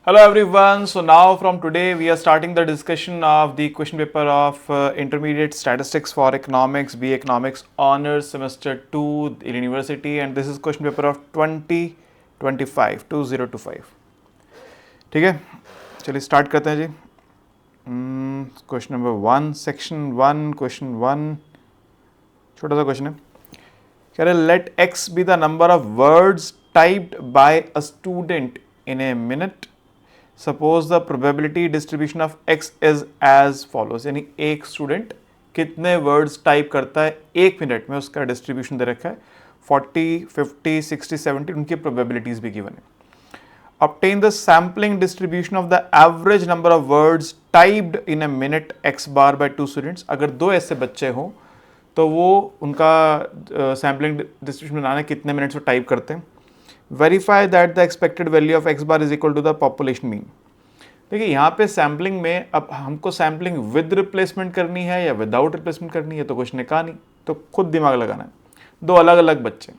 Hello everyone. So now from today we are starting the discussion of the question paper of intermediate statistics for economics, B economics honors semester 2 in university, and this is question paper of 2025 2025. ठीक है, चलिए start करते हैं जी. Question number 1 section 1 question 1 छोटा सा question है. कह रहे let x be the number of words typed by a student in a minute. Suppose the probability distribution of X is as follows. यानी एक स्टूडेंट कितने वर्ड्स टाइप करता है एक मिनट में, उसका डिस्ट्रीब्यूशन दे रखा है. 40, 50, 60, 70 उनकी प्रोबेबिलिटीज भी गिवन है. obtain the sampling distribution of the average number of words typed in a minute x bar by two students. अगर दो ऐसे बच्चे हों तो वो उनका सैम्पलिंग डिस्ट्रीब्यूशन बनाना कितने मिनट्स में टाइप करते हैं. Verify that the expected value of X bar is equal to the population mean. देखिए यहाँ पे सैम्पलिंग में अब हमको सैम्पलिंग विद रिप्लेसमेंट करनी है या विदाउट रिप्लेसमेंट करनी है तो कुछ ने कहा नहीं, तो खुद दिमाग लगाना है. दो अलग अलग बच्चे,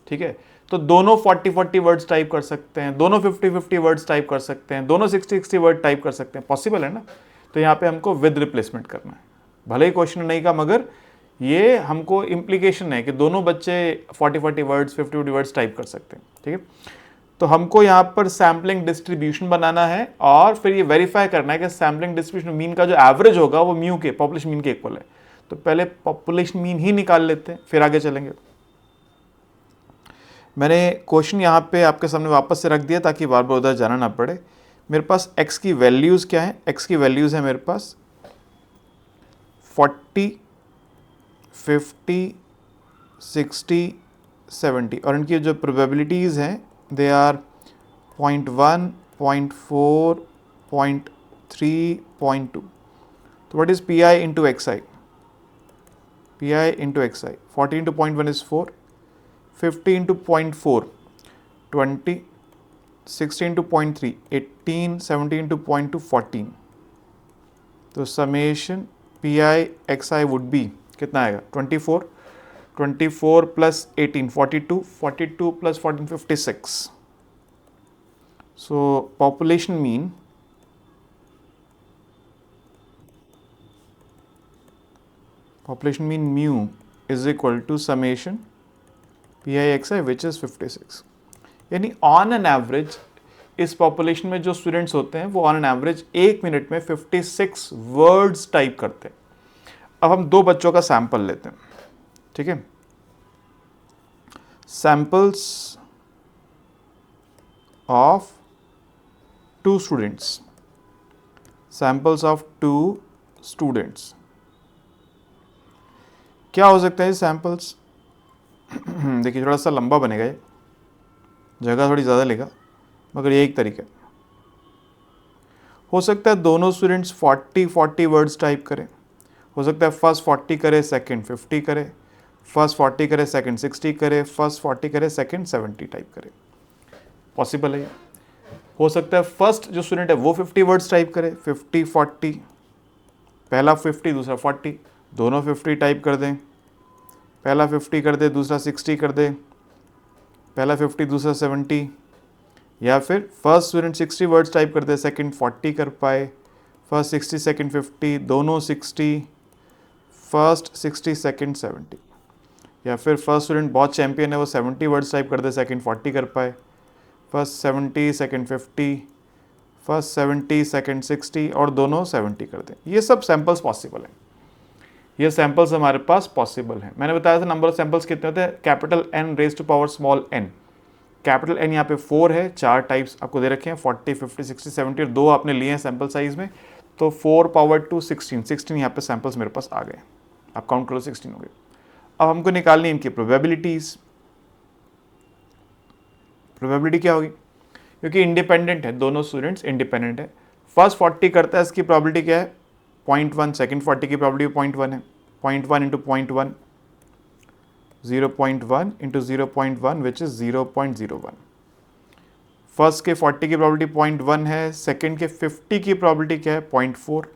ठीक है, तो दोनों 40-40 वर्ड्स टाइप कर सकते हैं, दोनों 50-50 वर्ड्स टाइप कर सकते हैं, दोनों 60-60 वर्ड टाइप कर सकते हैं. पॉसिबल है ना. तो यहाँ पे हमको विद रिप्लेसमेंट करना है. भले ही क्वेश्चन नहीं का, मगर ये हमको इम्प्लीकेशन है कि दोनों बच्चे 40-40 वर्ड्स 50-50 वर्ड्स टाइप कर सकते हैं. ठीक है, तो हमको यहाँ पर सैम्पलिंग डिस्ट्रीब्यूशन बनाना है और फिर ये वेरीफाई करना है कि सैम्पलिंग डिस्ट्रीब्यूशन मीन का जो एवरेज होगा वो म्यू के पॉपुलेशन मीन के इक्वल है. तो पहले पॉपुलेशन मीन ही निकाल लेते हैं, फिर आगे चलेंगे. मैंने क्वेश्चन यहाँ पे आपके सामने वापस से रख दिया ताकि बार बार उधर जाना ना पड़े. मेरे पास x की वैल्यूज़ क्या है. x की वैल्यूज़ है मेरे पास 40, 50, 60, 70 और इनकी जो प्रोबेबिलिटीज़ हैं दे आर 0.1, 0.4, 0.3, 0.2. तो what is P I into x I. P I into x I 40 into 0.1 is 4, 50 into 0.4, 20, 60 into 0.3, 18, 70 into 0.2, 14. तो summation P I X I would be कितना आएगा 24, 24 plus 18, 42, 42 plus 14, 56. So population mean mu is equal to summation P I X I which is 56. यानी on an average इस पॉपुलेशन में जो students होते हैं वो ऑन एन एवरेज एक मिनट में 56 वर्ड्स टाइप करते हैं. अब हम दो बच्चों का सैंपल लेते हैं. ठीक है, samples of two students. Samples of two students क्या हो सकता है सैंपल्स. देखिए थोड़ा सा लंबा बनेगा, ये जगह थोड़ी ज़्यादा लेगा, मगर ये एक तरीका है. हो सकता है दोनों स्टूडेंट्स 40-40 वर्ड्स टाइप करें. हो सकता है फर्स्ट 40 करे, सेकंड 50 करे, फर्स्ट 40 करे, सेकंड 60 करे, फर्स्ट 40 करे, सेकंड 70 टाइप करे. पॉसिबल है. हो सकता है फर्स्ट जो स्टूडेंट है वो 50 वर्ड्स टाइप करे, 50-40, पहला 50 दूसरा 40, दोनों 50 टाइप कर दें. पहला 50 कर दे, दूसरा 60 कर दे, पहला 50 दूसरा 70. या फिर फर्स्ट स्टूडेंट 60 वर्ड्स टाइप कर दे, सेकंड 40 कर पाए, फर्स्ट 60 सेकंड 50, दोनों 60, फर्स्ट 60 सेकंड 70. या फिर फर्स्ट स्टूडेंट बहुत चैम्पियन है, वो 70 वर्ड्स टाइप कर दे, सेकंड 40 कर पाए, फर्स्ट 70 सेकंड 50, फर्स्ट 70 सेकंड 60 और दोनों 70 कर दें. ये सब सैम्पल्स पॉसिबल हैं. ये सैंपल्स हमारे पास पॉसिबल हैं. मैंने बताया था नंबर ऑफ सैंपल्स कितने होते हैं, capital N raise to power small n. Capital N यहाँ पे 4 है, 4 टाइप्स आपको दे रखे हैं 40, 50, 60, 70 और 2 आपने लिए हैं सैंपल साइज में, तो 4 पावर 2 16 यहाँ पे सैंपल्स मेरे पास आ गए. आप काउंट करो 16 हो गए. अब हमको निकालनी है इनकी प्रोबेबिलिटीज. प्रोबेबिलिटी क्या होगी, क्योंकि इंडिपेंडेंट है, दोनों स्टूडेंट्स इंडिपेंडेंट है. फर्स्ट 40 करता है, इसकी प्रोबेबिलिटी क्या है 0.1, सेकेंड 40 की प्रॉबिलिटी 0.1 है. 0.1 into 0.1, 0.1 into 0.1 which is 0.01. First के 40 की प्रॉबिलिटी 0.1 है, सेकेंड के 50 की प्रॉबिलिटी क्या है 0.4,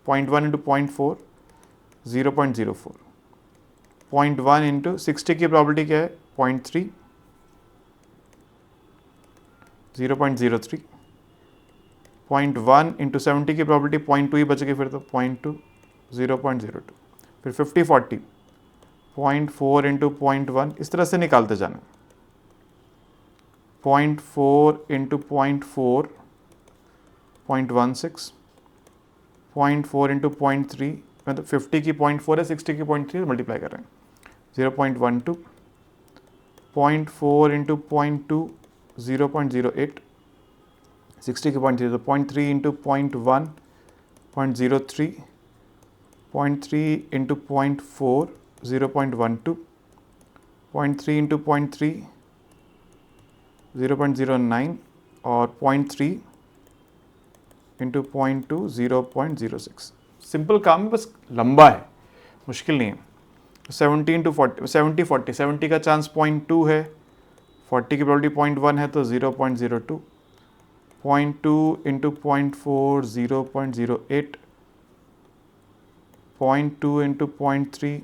0.1 इंटू 0.4, 0.04. 0.1 इंटू 60 की प्रॉबिलिटी क्या है 0.3, 0.03. 0.1 इंटू 70 की प्रॉपर्टी 0.2 ही बच गई फिर तो 0.2 0.02 फिर 50 40 0.4 इंटू 0.1 इस तरह से निकालते जाना 0.4 इंटू 0.4 0.16 0.4 इंटू 0.3 मतलब 50 की 0.4 है 60 की 0.3 मल्टीप्लाई कर रहे हैं 0.12 0.4 इंटू 0.2 0.08 60 की 0.3 तो 0.3 इंटू 0.1 0.03 0.3 इंटू 0.4 0.12 0.3 इंटू 0.3 0.09 और 0.3 इंटू 0.2 0.06 सिंपल काम है बस लंबा है मुश्किल नहीं है 70 इंटू 40 70 40 70 का चांस 0.2 है 40 की प्रोबेबिलिटी 0.1 है तो 0.02 0.2 इंटू 0.4 0.08 0.2 इंटू 0.3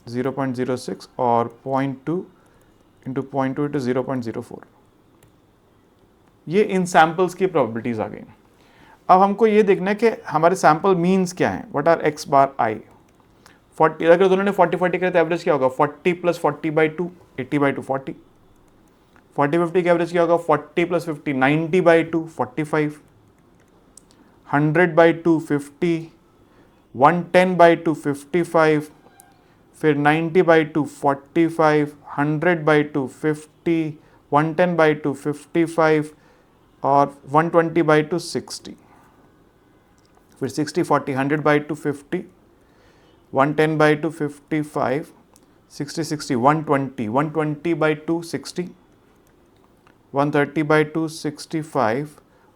0.06 और 0.2 इंटू 0.2 इंटू 0.04 ये इन सैम्पल्स की प्रोबेबिलिटीज आ गई। अब हमको ये देखना है कि हमारे सैम्पल मीन्स क्या हैं, व्हाट आर एक्स बार आई। 40 अगर दोनों ने 40 40 करे तो एवरेज क्या होगा 40 प्लस 40/2 80/2 40 40 50 का एवरेज क्या होगा 40 प्लस 50 90/2 45 100/2 50 110/2 55 फिर 90/2 45 100/2 50 110/2 55 और 120/2 60 फिर 60 40 100/2 50 110/2 55 60 60 120 120/2 60 130/2 65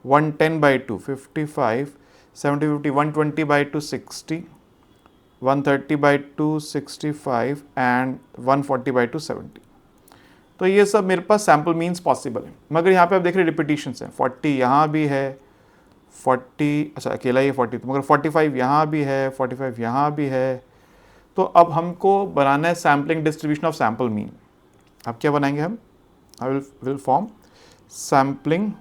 110/2 55 70 50 120/2 60 130/2 65 एंड 140/2 70। तो ये सब मेरे पास सैम्पल मीन्स पॉसिबल है, मगर यहाँ पे आप देख रहे रिपीटिशंस हैं 40 यहाँ भी है 40 अच्छा अकेला ही 40 तो मगर 45 यहाँ भी है 45 यहाँ भी है। तो अब हमको बनाना है sampling distribution of sample mean. अब क्या बनाएंगे हम, I will form sampling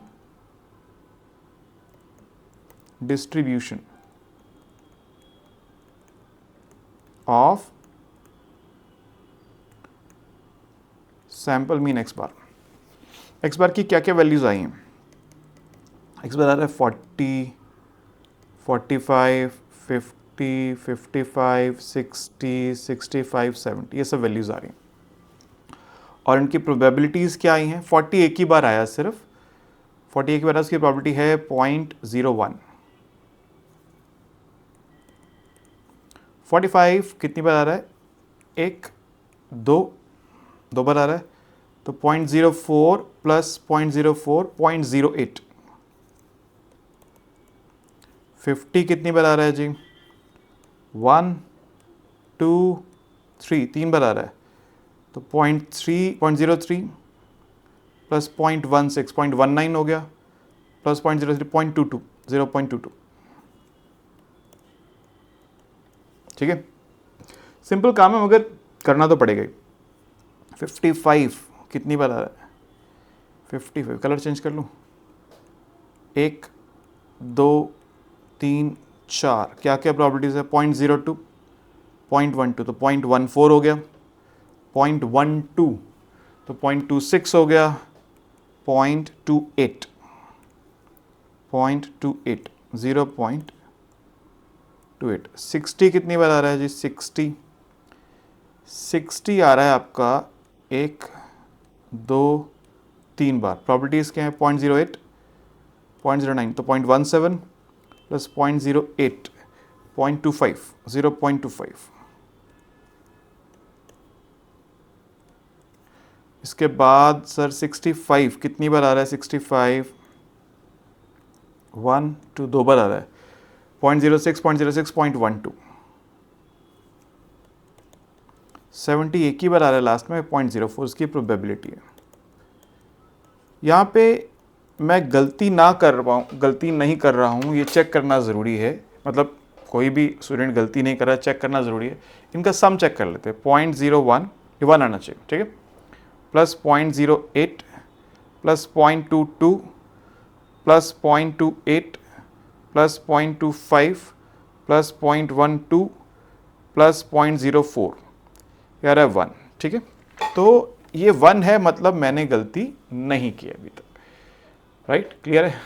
distribution of sample mean X bar की क्या क्या वैल्यूज आई हैं। एक्स बार आ रहा है 40 45 50 55 60 65 70 ये सब वैल्यूज आ रही हैं और इनकी प्रोबेबिलिटीज़ क्या आई हैं। 40 एक ही बार आया सिर्फ 40 एक बार उसकी प्रोबेबिलिटी है 0.01 45 कितनी बार आ रहा है एक दो बार आ रहा है तो 0.04 प्लस 0.04 0.08 50 कितनी बार आ रहा है जी 1 2 3 तीन बार आ रहा है तो 0.03 प्लस 0.16 0.19 हो गया प्लस 0.03 0.22 0.22 ठीक है। सिंपल काम है मगर करना तो पड़ेगा ही। 55 कितनी बार आ रहा है 55 कलर चेंज कर लूँ 1 2 3 4 क्या क्या प्रॉपर्टीज़ है 0.02 0.12 तो 0.14 हो गया 0.12 तो 0.26 हो गया 0.28 0.28 60 कितनी बार आ रहा है जी 60 आ रहा है आपका 1 2 3 बार। प्रॉपर्टीज़ क्या है 0.08 0.09 तो 0.17 प्लस 0.08 0.25 0.25 इसके बाद सर 65 कितनी बार आ रहा है 65 1 2 दो बार आ रहा है 0.06 0.06 0.12 70 एक ही बार आ रहा है लास्ट में 0.04 उसकी प्रोबेबिलिटी है। यहाँ पे मैं गलती नहीं कर रहा हूँ ये चेक करना ज़रूरी है, मतलब कोई भी स्टूडेंट गलती नहीं कर रहा चेक करना ज़रूरी है। इनका सम चेक कर लेते हैं 0.01 ये 1 आना चाहिए ठीक है plus 0.08 plus 0.22 plus 0.28 plus 0.25 plus 0.12 plus 0.04, यार है 1, ठीक है। तो ये 1 है, मतलब मैंने गलती नहीं की अभी तक, राइट, क्लियर है।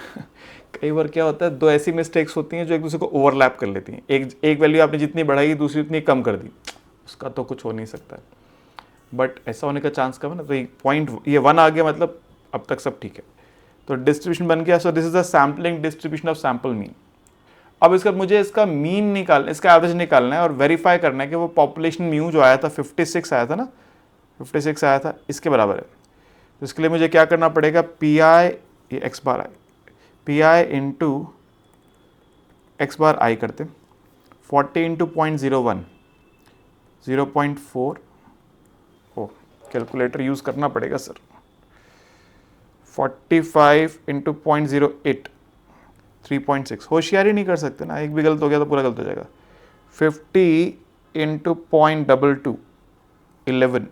कई बार क्या होता है, दो ऐसी मिस्टेक्स होती हैं जो एक दूसरे को ओवरलैप कर लेती हैं। एक वैल्यू आपने जितनी बढ़ाई दूसरी उतनी कम कर दी, उसका तो कुछ हो नहीं सकता है, बट ऐसा होने का चांस कम है ना। तो ये 1 आ गया, मतलब अब तक सब ठीक है। तो डिस्ट्रीब्यूशन बन गया। So this is the sampling distribution of sample mean. अब इसका मुझे इसका मीन निकालना, इसका एवरेज निकालना है और वेरीफाई करना है कि वो पॉपुलेशन म्यू जो आया था 56 आया था ना, 56 आया था, इसके बराबर है। तो इसके लिए मुझे क्या करना पड़ेगा, पी आई, ये X bar I, P I into X bar I करते, 40 इंटू 0.01, 0.4, ओ कैलकुलेटर यूज़ करना पड़ेगा सर, 45 इंटू 0.08, 3.6। होशियारी नहीं कर सकते ना, एक भी गलत हो गया तो पूरा गलत हो जाएगा। 50 इंटू 0.22, 11,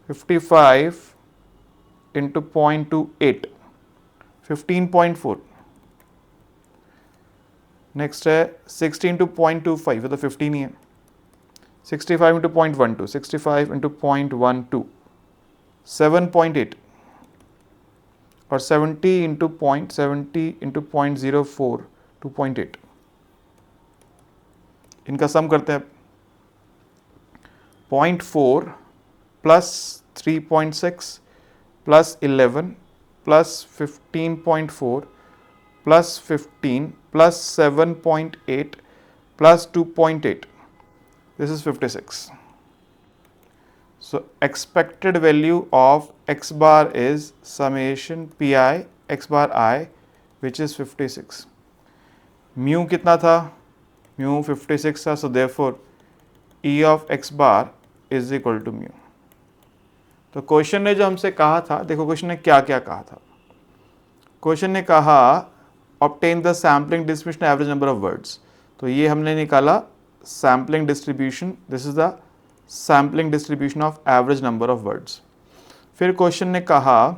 55 इंटू 0.28, 15.4। नेक्स्ट है 60 इंटू 0.25, ये तो 15 ही है। 65 इंटू 0.12, 65 इंटू 0.12, 7.8, और 70 इंटू 0.04, 2.8। इनका सम करते हैं। 0.4 plus 3.6 plus 11 plus 15.4 plus 15 plus 7.8 plus 2.8, this is 56. So expected value of x bar is summation pi x bar I, which is 56. Mu कितना था, mu 56 था, so therefore E of x bar is equal to mu. तो question ने जो हमसे कहा था, देखो क्वेश्चन ने क्या क्या कहा था। क्वेश्चन ने कहा obtain the sampling distribution average number of words, तो ये हमने निकाला sampling distribution, this is the sampling distribution of average number of words। फिर क्वेश्चन ने कहा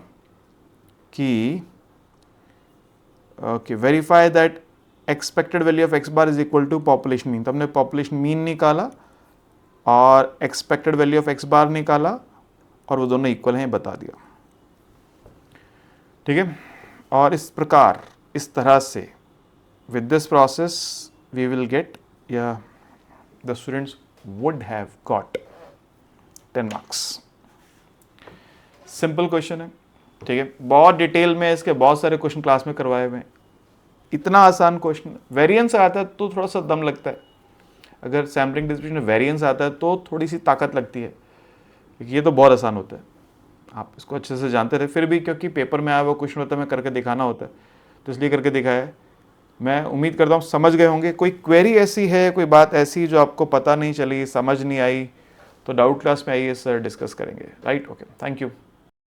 कि verify that expected value of x bar is equal to population mean, तो हमने population mean निकाला और expected value of x bar निकाला और वो दोनों इक्वल हैं बता दिया, ठीक है। और इस प्रकार, इस तरह से with this process we will get, yeah, the students would have got 10 marks। Simple question है, ठीक है। बहुत डिटेल में इसके बहुत सारे क्वेश्चन क्लास में करवाए हुए हैं। इतना आसान क्वेश्चन, वेरिएंस आता है तो थोड़ा सा दम लगता है, अगर सैम्पलिंग डिस्ट्रीब्यूशन में वेरिएंस आता है तो थोड़ी सी ताकत लगती है, ये तो बहुत आसान होता है, आप इसको अच्छे से जानते रहे। फिर भी क्योंकि पेपर में आया हुआ क्वेश्चन होता है, मैं करके दिखाना होता है, तो इसलिए करके दिखाया है। मैं उम्मीद करता हूँ समझ गए होंगे। कोई क्वेरी ऐसी है, कोई बात ऐसी जो आपको पता नहीं चली, समझ नहीं आई, तो डाउट क्लास में आइए, सर डिस्कस करेंगे, राइट। Okay, thank you.